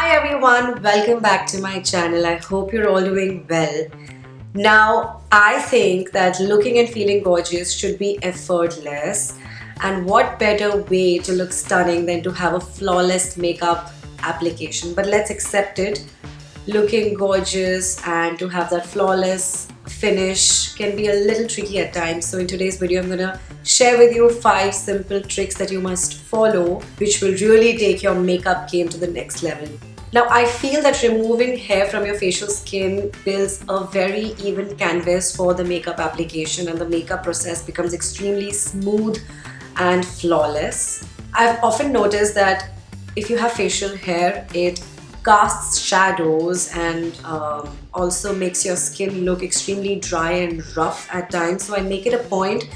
Hi everyone, welcome back to my channel. I hope you're all doing well. Now, I think that looking and feeling gorgeous should be effortless, and what better way to look stunning than to have a flawless makeup application. But let's accept it. Looking gorgeous and to have that flawless finish can be a little tricky at times. So in today's video, I'm gonna share with you 5 simple tricks that you must follow, which will really take your makeup game to the next level. Now, I feel that removing hair from your facial skin builds a very even canvas for the makeup application, and the makeup process becomes extremely smooth and flawless. I've often noticed that if you have facial hair, it casts shadows and also makes your skin look extremely dry and rough at times. So I make it a point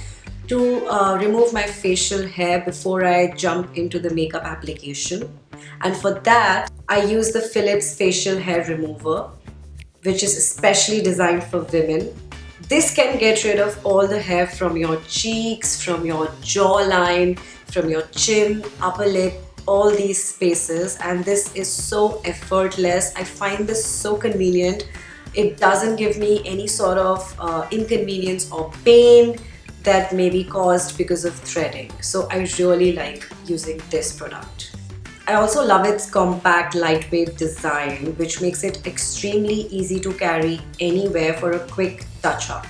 to remove my facial hair before I jump into the makeup application. And for that, I use the Philips facial hair remover, which is especially designed for women. This can get rid of all the hair from your cheeks, from your jawline, from your chin, upper lip, all these spaces, and this is so effortless. I find this so convenient. It doesn't give me any sort of inconvenience or pain that may be caused because of threading. So I really like using this product. I also love its compact, lightweight design, which makes it extremely easy to carry anywhere for a quick touch-up.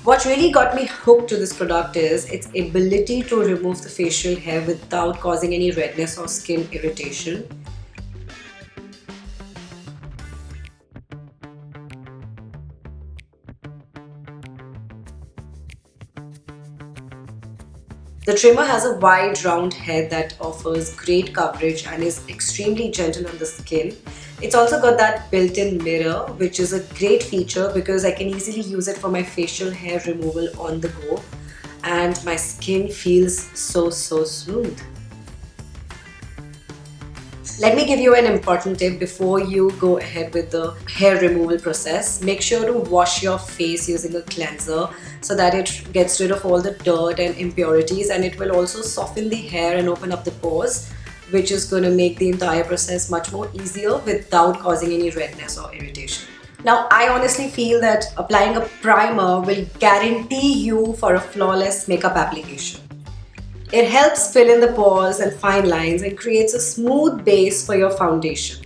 What really got me hooked to this product is its ability to remove the facial hair without causing any redness or skin irritation. The trimmer has a wide round head that offers great coverage and is extremely gentle on the skin. It's also got that built-in mirror, which is a great feature because I can easily use it for my facial hair removal on the go, and my skin feels so smooth. Let me give you an important tip before you go ahead with the hair removal process. Make sure to wash your face using a cleanser so that it gets rid of all the dirt and impurities, and it will also soften the hair and open up the pores, which is going to make the entire process much more easier without causing any redness or irritation. Now, I honestly feel that applying a primer will guarantee you for a flawless makeup application. It helps fill in the pores and fine lines and creates a smooth base for your foundation.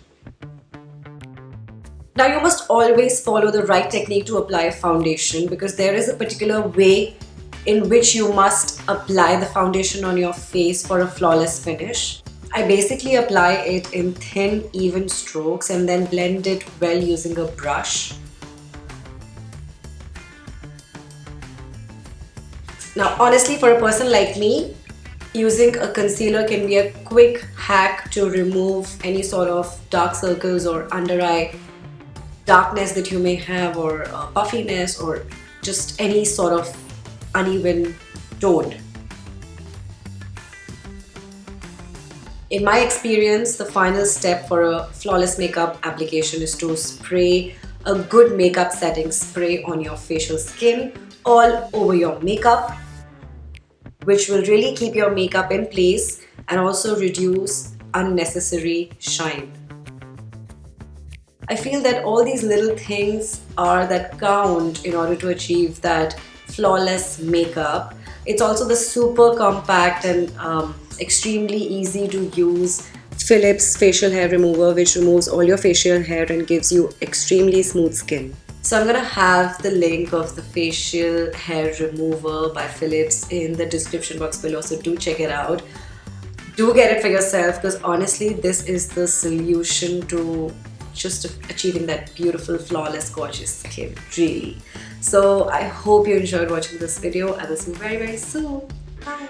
Now, you must always follow the right technique to apply a foundation because there is a particular way in which you must apply the foundation on your face for a flawless finish. I basically apply it in thin, even strokes and then blend it well using a brush. Now, honestly, for a person like me, using a concealer can be a quick hack to remove any sort of dark circles or under eye darkness that you may have, or puffiness, or just any sort of uneven tone. In my experience, the final step for a flawless makeup application is to spray a good makeup setting spray on your facial skin all over your makeup, which will really keep your makeup in place and also reduce unnecessary shine. I feel that all these little things are that count in order to achieve that flawless makeup. It's also the super compact and extremely easy to use Philips facial hair remover, which removes all your facial hair and gives you extremely smooth skin. So I'm gonna have the link of the facial hair remover by Philips in the description box below, so do check it out. Do get it for yourself because honestly, this is the solution to just achieving that beautiful, flawless, gorgeous skin, really. So I hope you enjoyed watching this video, and I'll see you very soon. Bye!